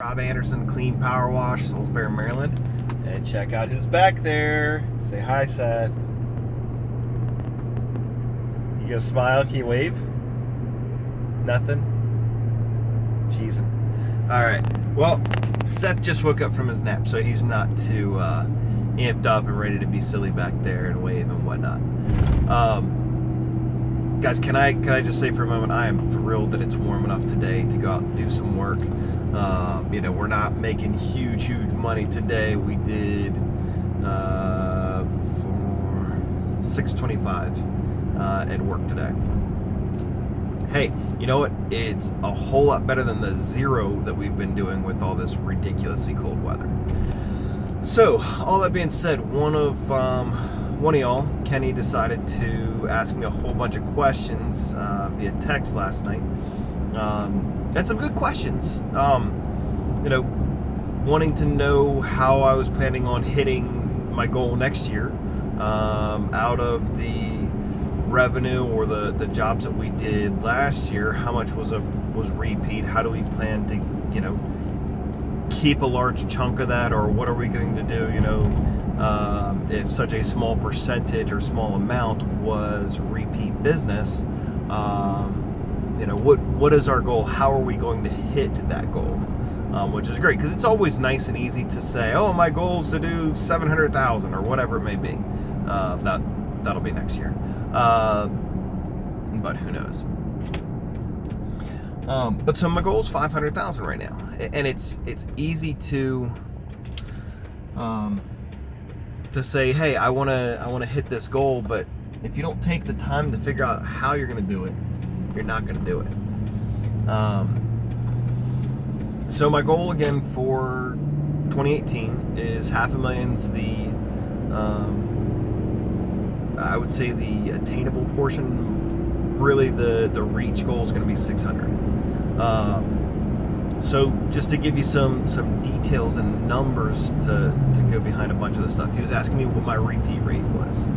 Rob Anderson, Clean Power Wash, Salisbury, Maryland. And check out who's back there. Say hi, Seth. You gonna smile? Can you wave? Nothing? Cheesing. Alright. Well, Seth just woke up from his nap, so he's not too amped up and ready to be silly back there and wave and whatnot. Guys, can I just say for a moment, I am thrilled that it's warm enough today to go out and do some work. We're not making huge money today. We did $625 at work today. Hey, you know what? It's a whole lot better than the zero that we've been doing with all this ridiculously cold weather. So, all that being said, one of y'all, Kenny, decided to ask me a whole bunch of questions via text last night. Had some good questions. Wanting to know how I was planning on hitting my goal next year out of the revenue or the jobs that we did last year. How much was repeat? How do we plan to keep a large chunk of that, or what are we going to do? If such a small percentage or small amount was repeat business. What is our goal? How are we going to hit that goal? Which is great, because it's always nice and easy to say, oh, my goal is to do 700,000 or whatever it may be. That'll be next year. But who knows? But so my goal is 500,000 right now, and it's easy to say, hey, I want to hit this goal, but if you don't take the time to figure out how you're going to do it, you're not going to do it. So my goal again for 2018 is $500,000. I would say the attainable portion, really the reach goal is going to be 600. So just to give you some details and numbers to go behind a bunch of the stuff, he was asking me what my repeat rate was.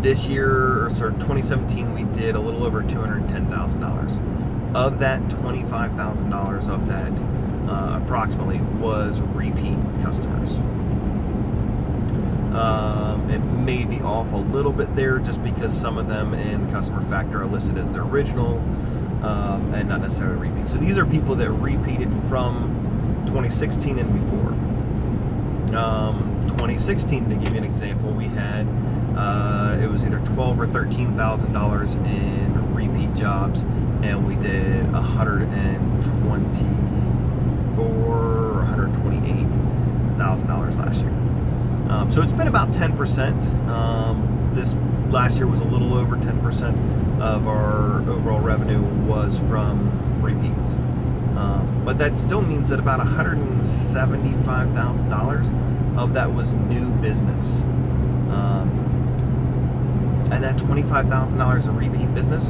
This year, 2017, we did a little over $210,000. Of that, $25,000 of that approximately was repeat customers. It may be off a little bit there just because some of them in the customer factor are listed as the original and not necessarily repeat. So these are people that repeated from 2016 and before. 2016, to give you an example, we had it was either $12,000 or $13,000 in repeat jobs, and we did 124 or $128,000 last year. So it's been about 10%. This last year was a little over 10% of our overall revenue was from repeats. But that still means that about $175,000 of that was new business. And that $25,000 in repeat business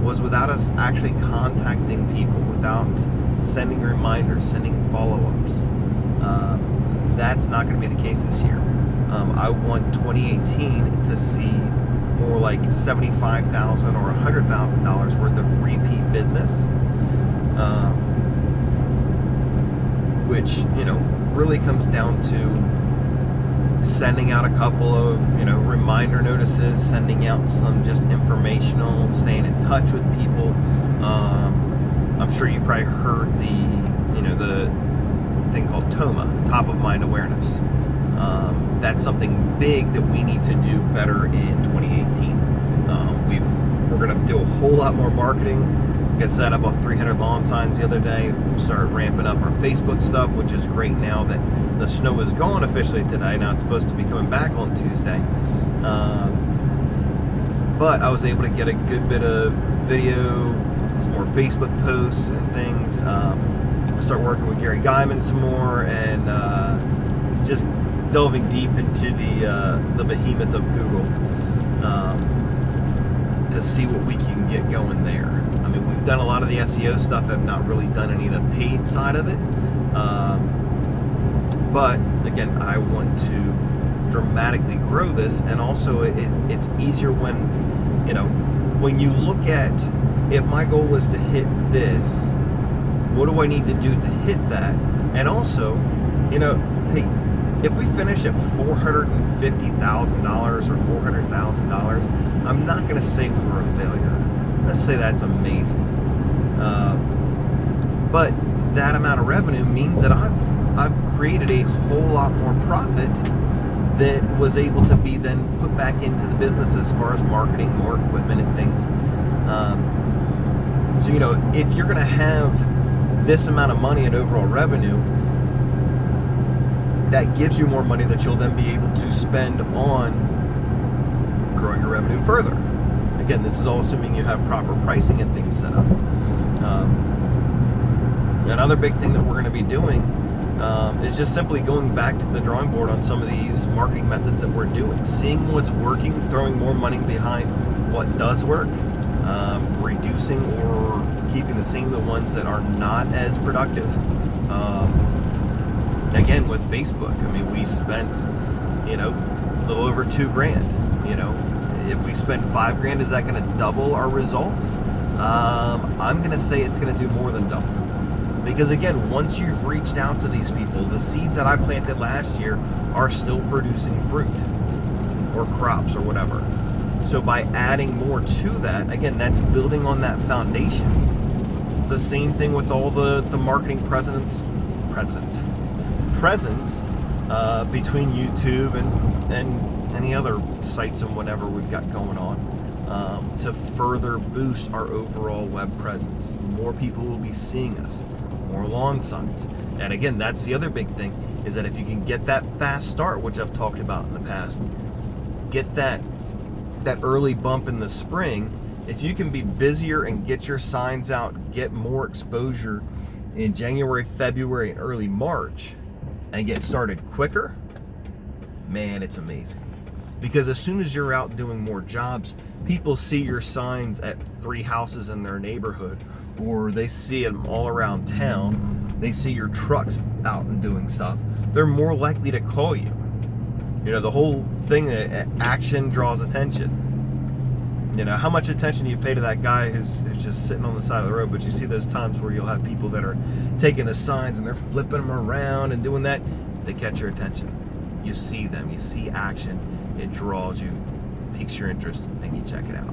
was without us actually contacting people, without sending reminders, sending follow-ups. That's not going to be the case this year. I want 2018 to see more like $75,000 or $100,000 worth of repeat business, which really comes down to sending out a couple of reminder notices, sending out some just informational, staying in touch with people. I'm sure you probably heard the thing called TOMA, top of mind awareness. That's something big that we need to do better in 2018. We're going to do a whole lot more marketing. Like I said, I bought 300 lawn signs the other day. We started ramping up our Facebook stuff, which is great now that the snow is gone officially today. Now it's supposed to be coming back on Tuesday. But I was able to get a good bit of video, some more Facebook posts and things. I start working with Gary Guyman some more, and just delving deep into the behemoth of Google to see what we can get going there. I mean, we've done a lot of the SEO stuff, have not really done any of the paid side of it. But again, I want to dramatically grow this, and also it's easier when you look at, if my goal is to hit this, What do I need to do to hit that? And also, hey, if we finish at $450,000 or $400,000, I'm not going to say we were a failure. Let's say that's amazing. But that amount of revenue means that I've created a whole lot more profit that was able to be then put back into the business as far as marketing, more equipment and things. So if you're going to have this amount of money in overall revenue, that gives you more money that you'll then be able to spend on growing your revenue further. Again, this is all assuming you have proper pricing and things set up. Another big thing that we're going to be doing is just simply going back to the drawing board on some of these marketing methods that we're doing, seeing what's working, throwing more money behind what does work, reducing or keeping the same the ones that are not as productive. Again, with Facebook, I mean, we spent, a little over $2,000. If we spend $5,000, is that going to double our results? I'm going to say it's going to do more than double. Because again, once you've reached out to these people, the seeds that I planted last year are still producing fruit or crops or whatever. So by adding more to that, again, that's building on that foundation. It's the same thing with all the marketing presence between YouTube and any other sites and whatever we've got going on, to further boost our overall web presence. More people will be seeing us, more lawn signs. And again, that's the other big thing, is that if you can get that fast start, which I've talked about in the past, get that early bump in the spring, if you can be busier and get your signs out, get more exposure in January, February, and early March, and get started quicker, man, it's amazing. Because as soon as you're out doing more jobs, people see your signs at 3 houses in their neighborhood, or they see them all around town, they see your trucks out and doing stuff, they're more likely to call you. The whole thing, action draws attention. How much attention do you pay to that guy who's just sitting on the side of the road? But you see those times where you'll have people that are taking the signs and they're flipping them around and doing that. They catch your attention. You see them, you see action, it draws you, piques your interest, and you check it out.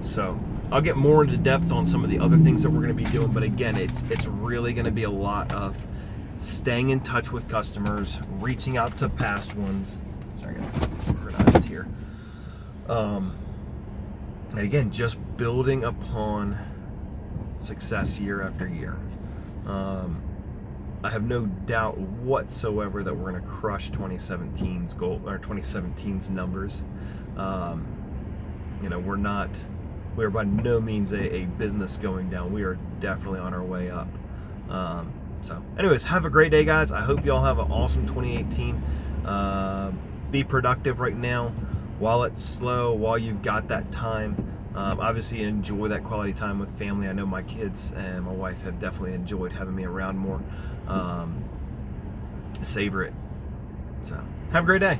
So I'll get more into depth on some of the other things that we're going to be doing, but again, it's really going to be a lot of staying in touch with customers, reaching out to past ones. Sorry, I got synchronized here. And again, just building upon success year after year. I have no doubt whatsoever that we're going to crush 2017's goal, or 2017's numbers. We're by no means a business going down. We are definitely on our way up. So anyways, have a great day, guys. I hope you all have an awesome 2018. Be productive right now while it's slow, while you've got that time. Obviously enjoy that quality time with family. I know my kids and my wife have definitely enjoyed having me around more. Savor it. So have a great day.